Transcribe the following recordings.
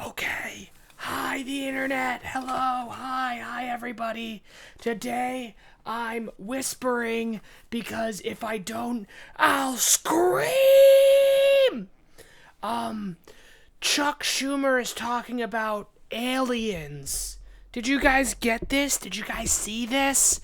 Okay. Hi, the internet. Hello. Hi, everybody. Today, I'm whispering because if I don't, I'll scream. Chuck Schumer is talking about aliens. Did you guys get this? Did you guys see this?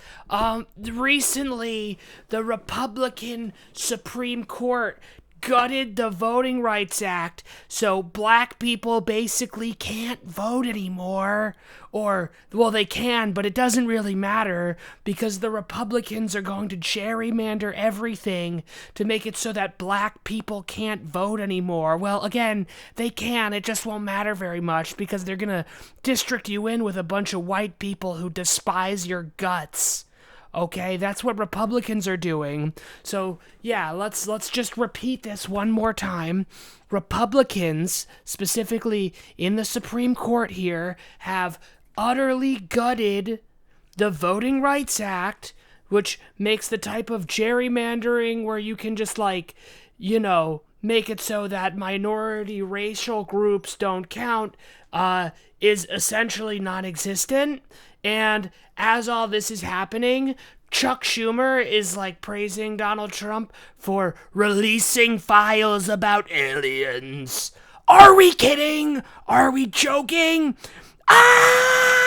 Recently, the Republican Supreme Court gutted the Voting Rights Act, so black people basically can't vote anymore. Or, well, they can, but it doesn't really matter because the Republicans are going to gerrymander everything to make it so that black people can't vote anymore. Well, again, they can, it just won't matter very much because they're gonna district you in with a bunch of white people who despise your guts. Okay, that's what Republicans are doing. So, yeah, let's just repeat this one more time. Republicans, specifically in the Supreme Court here, have utterly gutted the Voting Rights Act, which makes the type of gerrymandering where you can just make it so that minority racial groups don't count, is essentially non-existent. And as all this is happening, Chuck Schumer is praising Donald Trump for releasing files about aliens. Are we kidding? Are we joking? Ah!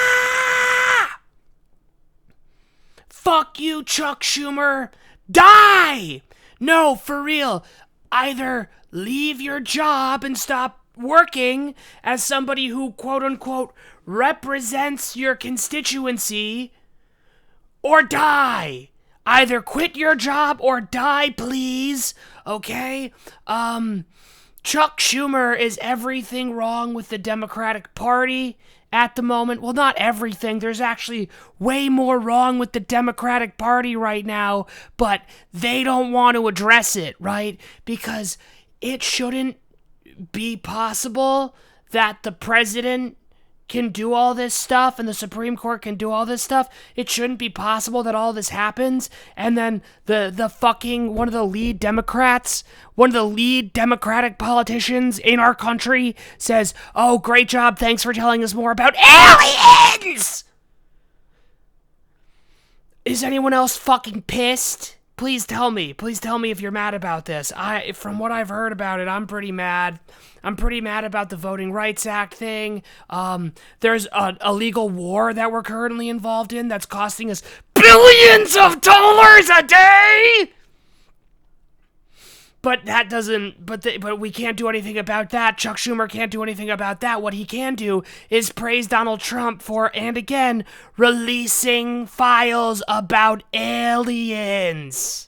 Fuck you, Chuck Schumer. Die! No, for real. Either leave your job and stop working as somebody who, quote unquote, represents your constituency, or die. Either quit your job or die, please. Okay? Chuck Schumer is everything wrong with the Democratic Party at the moment. Well, not everything. There's actually way more wrong with the Democratic Party right now, but they don't want to address it, right? Because it shouldn't be possible that the president can do all this stuff and the Supreme Court can do all this stuff. It shouldn't be possible that all this happens and then the fucking one of the lead Democratic politicians in our country says, "Oh, great job, thanks for telling us more about aliens!" Is anyone else fucking pissed? Please tell me if you're mad about this. From what I've heard about it, I'm pretty mad. I'm pretty mad about the Voting Rights Act thing. There's a legal war that we're currently involved in that's costing us billions of dollars a day. But that doesn't. But we can't do anything about that. Chuck Schumer can't do anything about that. What he can do is praise Donald Trump for, and again, releasing files about aliens.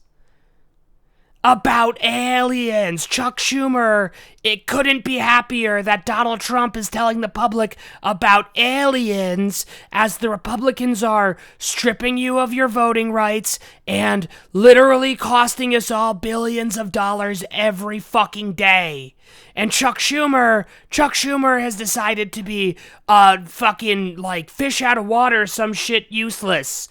About aliens. Chuck Schumer, it couldn't be happier that Donald Trump is telling the public about aliens as the Republicans are stripping you of your voting rights and literally costing us all billions of dollars every fucking day. And Chuck Schumer has decided to be fucking fish out of water, some shit useless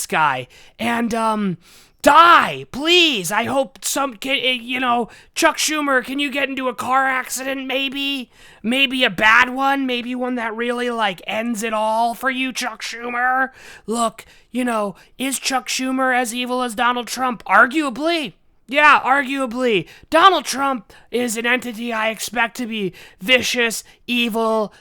guy. And die, please. I hope Chuck Schumer, can you get into a car accident maybe? Maybe a bad one, maybe one that really ends it all for you, Chuck Schumer. Look, is Chuck Schumer as evil as Donald Trump? Arguably. Yeah, arguably. Donald Trump is an entity I expect to be vicious, evil,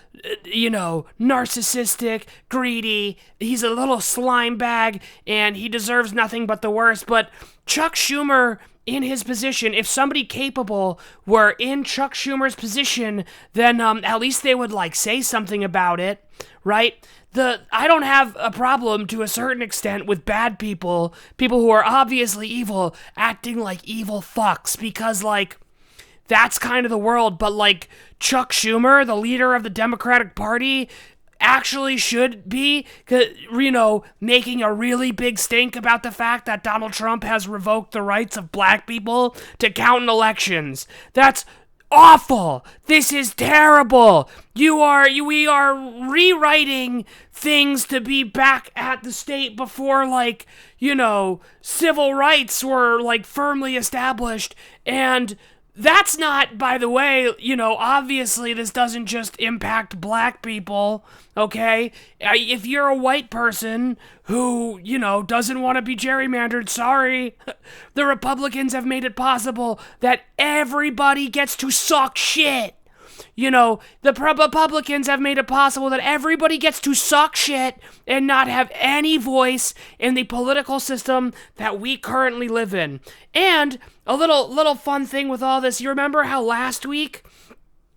narcissistic, greedy. He's a little slime bag, and he deserves nothing but the worst. But Chuck Schumer, in his position, if somebody capable were in Chuck Schumer's position, then at least they would say something about it, right? I don't have a problem to a certain extent with bad people who are obviously evil, acting like evil fucks, because that's kind of the world. But Chuck Schumer, the leader of the Democratic Party, actually should be, making a really big stink about the fact that Donald Trump has revoked the rights of black people to count in elections. That's awful. This is terrible. We are rewriting things to be back at the state before civil rights were firmly established, and That's not, by the way, obviously this doesn't just impact black people, okay? If you're a white person who, doesn't want to be gerrymandered, sorry. The Republicans have made it possible that everybody gets to suck shit. The Republicans have made it possible that everybody gets to suck shit and not have any voice in the political system that we currently live in. And a little fun thing with all this, you remember how last week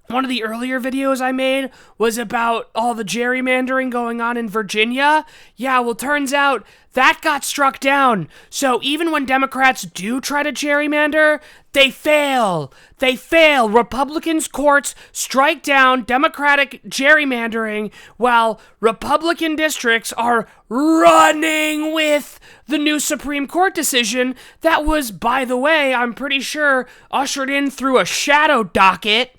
one of the earlier videos I made was about all the gerrymandering going on in Virginia? Yeah, well, turns out that got struck down. So even when Democrats do try to gerrymander, they fail. They fail. Republicans' courts strike down Democratic gerrymandering while Republican districts are running with the new Supreme Court decision that was, by the way, I'm pretty sure, ushered in through a shadow docket.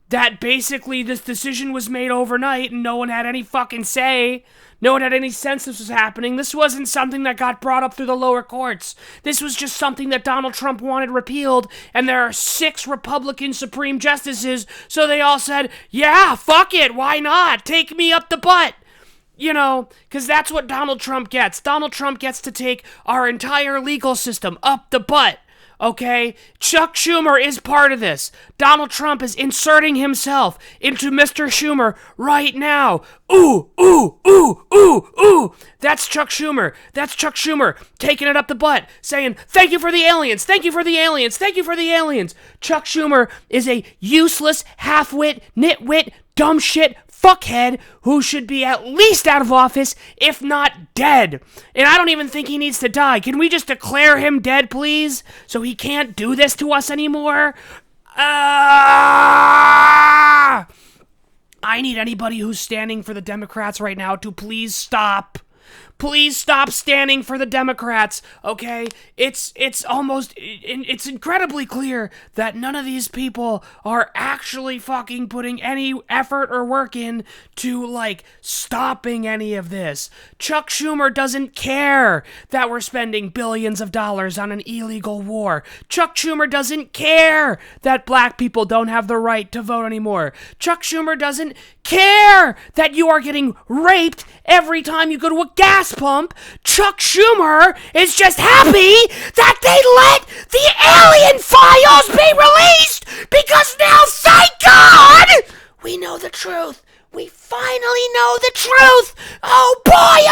That basically this decision was made overnight and no one had any fucking say. No one had any sense this was happening. This wasn't something that got brought up through the lower courts. This was just something that Donald Trump wanted repealed, and there are 6 Republican Supreme Justices, so they all said, yeah, fuck it, why not? Take me up the butt. Because that's what Donald Trump gets. Donald Trump gets to take our entire legal system up the butt. Okay? Chuck Schumer is part of this. Donald Trump is inserting himself into Mr. Schumer right now. Ooh, ooh, ooh, ooh, ooh. That's Chuck Schumer. That's Chuck Schumer taking it up the butt, saying, thank you for the aliens, thank you for the aliens, thank you for the aliens. Chuck Schumer is a useless, half-wit, nitwit, dumb shit fuckhead who should be at least out of office, if not dead. And I don't even think he needs to die. Can we just declare him dead, please? So he can't do this to us anymore? I need anybody who's standing for the Democrats right now to please stop. Please stop standing for the Democrats, okay? It's incredibly clear that none of these people are actually fucking putting any effort or work in to, stopping any of this. Chuck Schumer doesn't care that we're spending billions of dollars on an illegal war. Chuck Schumer doesn't care that black people don't have the right to vote anymore. Chuck Schumer doesn't care that you are getting raped every time you go to a gas pump. Chuck Schumer is just happy that they let the alien files be released because now, thank God, we know the truth. We finally know the truth. Oh boy,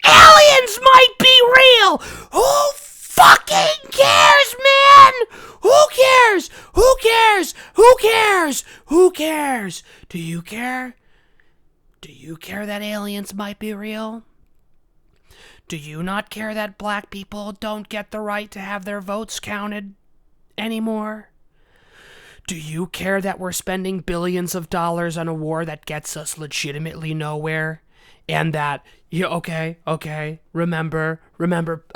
aliens might be real. Who fucking cares, man? Who cares? Who cares? Who cares? Who cares? Do you care? Do you care that aliens might be real? Do you not care that black people don't get the right to have their votes counted anymore? Do you care that we're spending billions of dollars on a war that gets us legitimately nowhere? And that, remember,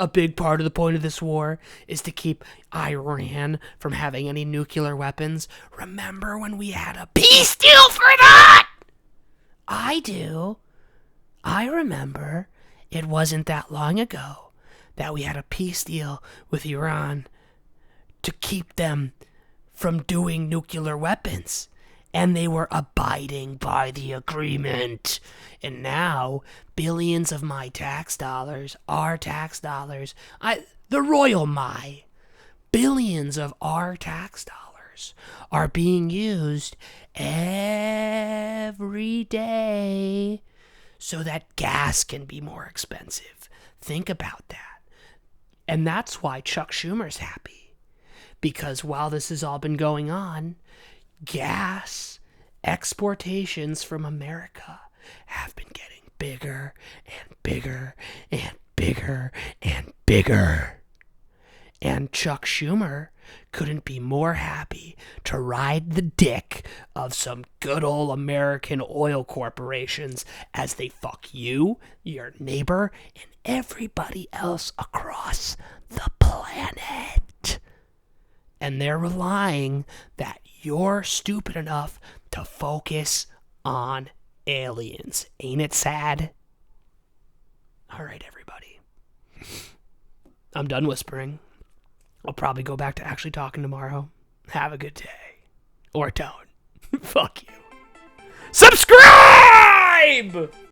a big part of the point of this war is to keep Iran from having any nuclear weapons. Remember when we had a peace deal for that? I do. I remember. It wasn't that long ago that we had a peace deal with Iran to keep them from doing nuclear weapons. And they were abiding by the agreement. And now, billions of my tax dollars, our tax dollars, the royal billions of our tax dollars are being used every day so that gas can be more expensive. Think about that. And that's why Chuck Schumer's happy. Because while this has all been going on, gas exportations from America have been getting bigger and bigger and bigger and bigger. And Chuck Schumer couldn't be more happy to ride the dick of some good old American oil corporations as they fuck you, your neighbor, and everybody else across the planet. And they're relying that you're stupid enough to focus on aliens. Ain't it sad? All right, everybody. I'm done whispering. I'll probably go back to actually talking tomorrow. Have a good day. Or don't. Fuck you. Subscribe!